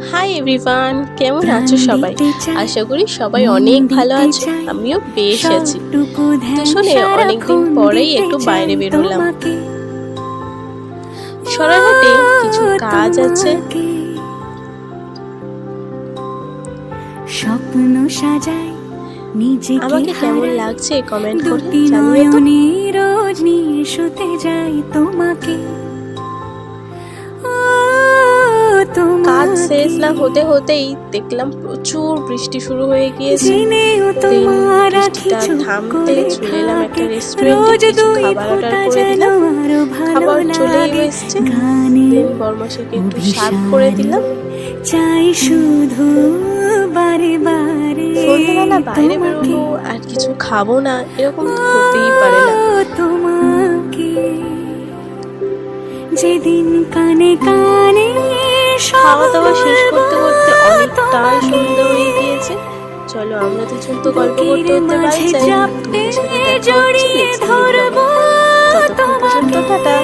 Hi everyone, কেমন আছো সবাই? আশা করি সবাই অনেক ভালো আছো, আমিও বেশ আছি। তো শোনে, অনেকদিন পরেই একটু বাইরে বেরোলাম। সরাহাটে কিছু কাজ আছে। স্বপ্ন সাজাই নিজেকে, আমাকে কেমন লাগছে কমেন্ট করে জানিও তো। রোজ নিয়ে শুতে যাই তোমাকে। কাজ শেষ না হতে হতেই দেখলাম প্রচুর বৃষ্টি শুরু হয়ে গিয়েছে। বৃষ্টিটা থামতে চলে এলাম একটা রেস্টুরেন্টে, কিছু খাবার অর্ডার করে দিলাম। খাবার চলেই এসছে। দেন বরমাসকে একটু সার্ভ করে দিলাম। চাই শুধু বারে বারে সন্ধ্যাবেলা বাইরে বেরোবো আর কিছু খাবো না, এরকম তো হতেই পারে না। তোমাকে যেদিন কানে কানে খাওয়া দাওয়া শেষ করতে করতে অনেকটাই সন্ধ্যা হয়ে গিয়েছে। চলো আমরা দুজন তো গল্প করতে করতে বাড়ি যাই। তোমাদের সাথে দেখা হচ্ছে নেক্সট ভিডিওতে। ততক্ষণ পর্যন্ত টাটা।